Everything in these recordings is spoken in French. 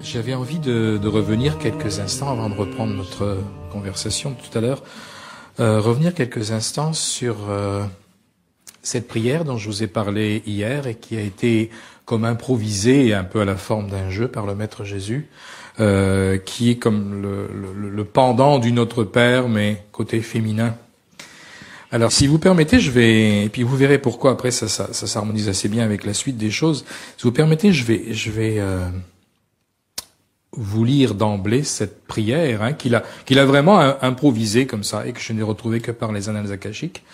J'avais envie de revenir quelques instants avant de reprendre notre conversation de tout à l'heure, revenir quelques instants sur cette prière dont je vous ai parlé hier et qui a été comme improvisée un peu à la forme d'un jeu par le Maître Jésus, qui est comme le pendant du Notre Père, mais côté féminin. Alors, si vous permettez, et puis vous verrez pourquoi après ça s'harmonise assez bien avec la suite des choses. Si vous permettez, je vais vous lire d'emblée cette prière qu'il a vraiment improvisée comme ça et que je n'ai retrouvée que par les annales akashiques,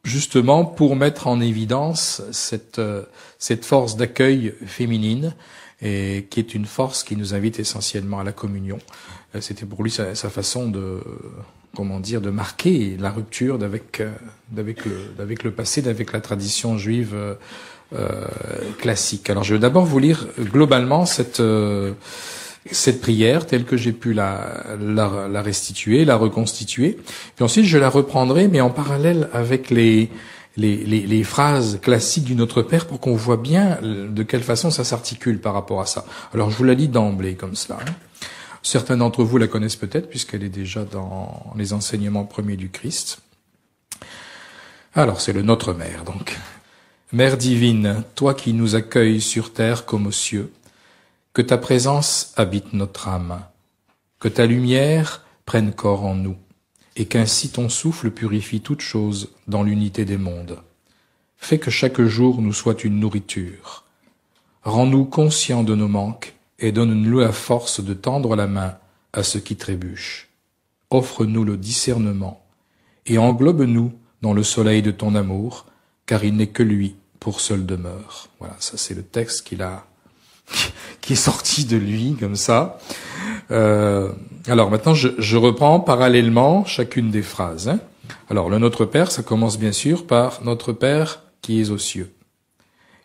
justement pour mettre en évidence cette force d'accueil féminine et qui est une force qui nous invite essentiellement à la communion. C'était pour lui sa façon de marquer la rupture avec le passé, avec la tradition juive classique. Alors je vais d'abord vous lire globalement cette prière telle que j'ai pu la restituer, la reconstituer. Puis ensuite je la reprendrai, mais en parallèle avec les phrases classiques du Notre Père pour qu'on voit bien de quelle façon ça s'articule par rapport à ça. Alors je vous la lis d'emblée comme cela. Certains d'entre vous la connaissent peut-être puisqu'elle est déjà dans les enseignements premiers du Christ. Alors c'est le Notre Mère donc. Mère divine, toi qui nous accueilles sur terre comme aux cieux, que ta présence habite notre âme, que ta lumière prenne corps en nous, et qu'ainsi ton souffle purifie toute chose dans l'unité des mondes. Fais que chaque jour nous soit une nourriture. Rends-nous conscients de nos manques, et donne-nous la force de tendre la main à ceux qui trébuchent. Offre-nous le discernement, et englobe-nous dans le soleil de ton amour, car il n'est que lui pour seule demeure. Voilà, ça c'est le texte qui est sorti de lui, comme ça. Alors maintenant, je reprends parallèlement chacune des phrases. Alors, le Notre Père, ça commence bien sûr par Notre Père qui es aux cieux.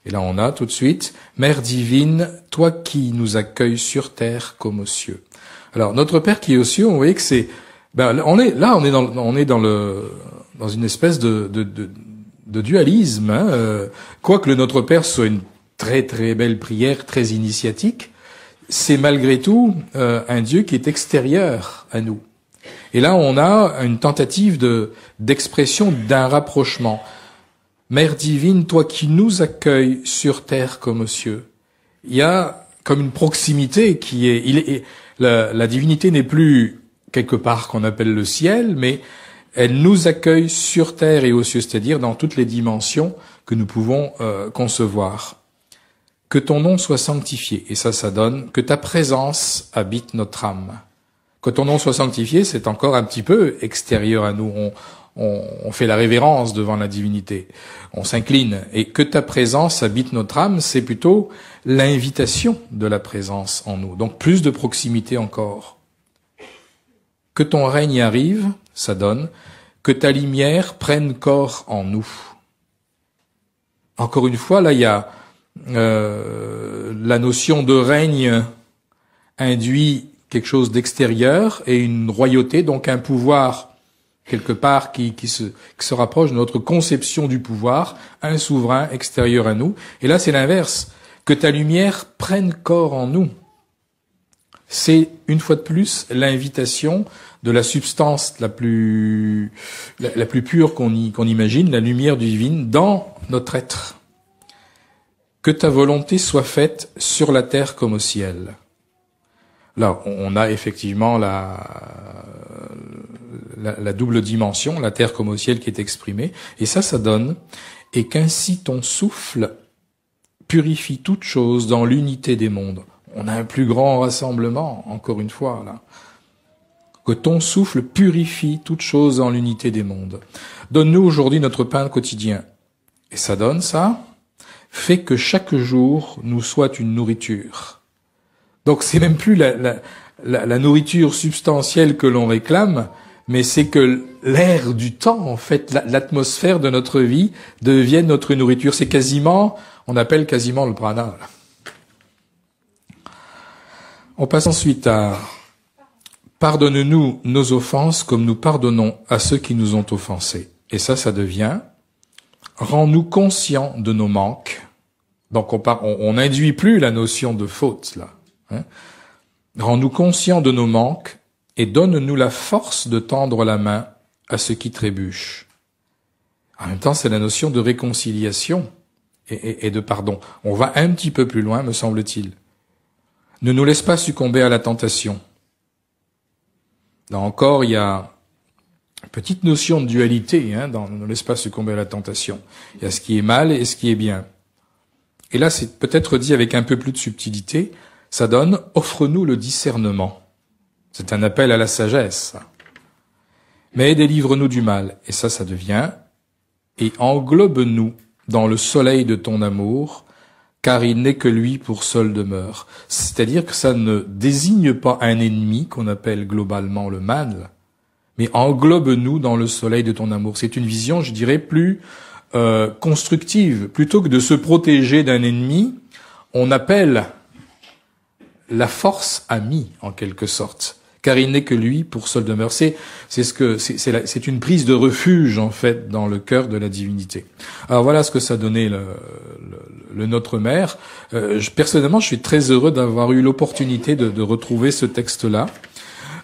Et là, on a tout de suite, Mère divine, toi qui nous accueilles sur terre comme aux cieux. Alors, Notre Père qui est aux cieux, vous voyez que c'est, on est dans une espèce de dualisme, quoique le Notre Père soit une très très belle prière, très initiatique, c'est malgré tout un Dieu qui est extérieur à nous. Et là, on a une tentative d'expression d'un rapprochement. Mère divine, toi qui nous accueilles sur terre comme aux cieux. Il y a comme une proximité qui est, la divinité n'est plus quelque part qu'on appelle le ciel, mais elle nous accueille sur terre et aux cieux, c'est-à-dire dans toutes les dimensions que nous pouvons concevoir. Que ton nom soit sanctifié, et ça donne que ta présence habite notre âme. Que ton nom soit sanctifié, c'est encore un petit peu extérieur à nous. On fait la révérence devant la divinité, on s'incline. Et que ta présence habite notre âme, c'est plutôt l'invitation de la présence en nous. Donc plus de proximité encore. Que ton règne arrive, ça donne que ta lumière prenne corps en nous. Encore une fois, là, il y a la notion de règne induit quelque chose d'extérieur et une royauté, donc un pouvoir quelque part qui se rapproche de notre conception du pouvoir, un souverain extérieur à nous. Et là, c'est l'inverse. Que ta lumière prenne corps en nous. C'est, une fois de plus, l'invitation de la substance la plus pure qu'on imagine, la lumière divine, dans notre être. Que ta volonté soit faite sur la terre comme au ciel. Là, on a effectivement la double dimension, la terre comme au ciel qui est exprimée, et ça donne, et qu'ainsi ton souffle purifie toute chose dans l'unité des mondes. On a un plus grand rassemblement, encore une fois, là. Que ton souffle purifie toute chose dans l'unité des mondes. Donne-nous aujourd'hui notre pain quotidien. Et ça donne ça. Fais que chaque jour nous soit une nourriture. Donc c'est même plus la nourriture substantielle que l'on réclame, mais c'est que l'air du temps, en fait, l'atmosphère de notre vie devienne notre nourriture. C'est on appelle quasiment le prana. On passe ensuite à pardonne-nous nos offenses comme nous pardonnons à ceux qui nous ont offensés. Et ça devient rends-nous conscients de nos manques, Donc on n'induit plus la notion de faute là. Hein. Rends-nous conscients de nos manques et donne-nous la force de tendre la main à ceux qui trébuchent. En même temps, c'est la notion de réconciliation et de pardon. On va un petit peu plus loin, me semble-t-il. Ne nous laisse pas succomber à la tentation. Là encore, il y a une petite notion de dualité, hein, dans ne nous laisse pas succomber à la tentation. Il y a ce qui est mal et ce qui est bien. Et là, c'est peut-être dit avec un peu plus de subtilité, ça donne « offre-nous le discernement ». C'est un appel à la sagesse. Mais délivre-nous du mal. Et ça devient « et englobe-nous dans le soleil de ton amour, car il n'est que lui pour seul demeure ». C'est-à-dire que ça ne désigne pas un ennemi qu'on appelle globalement le mal, mais englobe-nous dans le soleil de ton amour. C'est une vision, je dirais, plus constructive. Plutôt que de se protéger d'un ennemi, on appelle la force amie, en quelque sorte. Car il n'est que lui pour seul demeure. C'est une prise de refuge, en fait, dans le cœur de la divinité. Alors voilà ce que ça donnait le Notre Mère. Personnellement, je suis très heureux d'avoir eu l'opportunité de retrouver ce texte-là,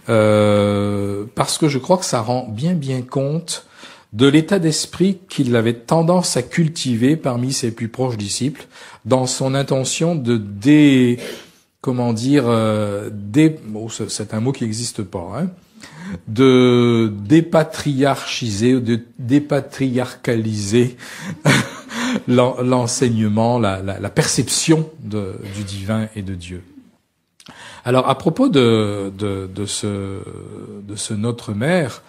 parce que je crois que ça rend bien compte de l'état d'esprit qu'il avait tendance à cultiver parmi ses plus proches disciples, dans son intention de c'est un mot qui n'existe pas, hein, de dépatriarchiser, de dépatriarcaliser l'enseignement, la perception du divin et de Dieu. Alors, à propos de ce Notre Mère,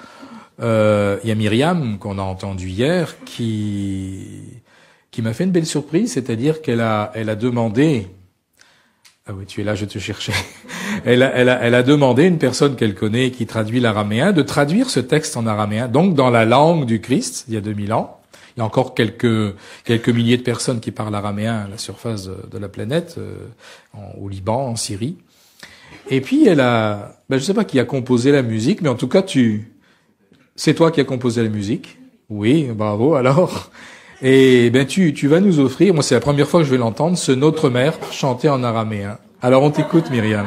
il y a Myriam, qu'on a entendu hier, qui m'a fait une belle surprise, c'est-à-dire qu'elle a demandé. Ah oui, tu es là, je te cherchais. Elle a demandé à une personne qu'elle connaît qui traduit l'araméen de traduire ce texte en araméen, donc dans la langue du Christ, il y a 2000 ans. Il y a encore quelques milliers de personnes qui parlent araméen à la surface de la planète, au Liban, en Syrie. Et puis je sais pas qui a composé la musique, mais en tout cas c'est toi qui as composé la musique. Oui, bravo alors. Et tu vas nous offrir, moi c'est la première fois que je vais l'entendre, ce Notre Mère chanté en araméen. Alors on t'écoute, Myriam.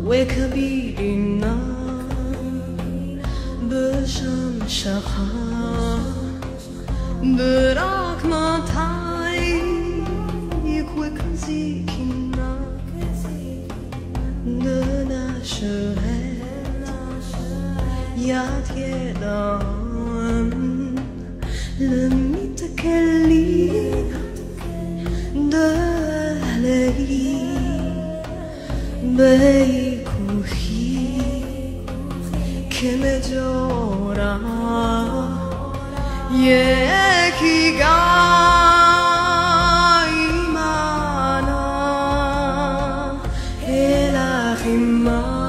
وكبيرنا بشمشخا براك ما تعيك وكزيكنا دنا شهد يا تيدان لم يتكلم دهلي بيكوخي كمجورا يكيغا إيمانا إلى خما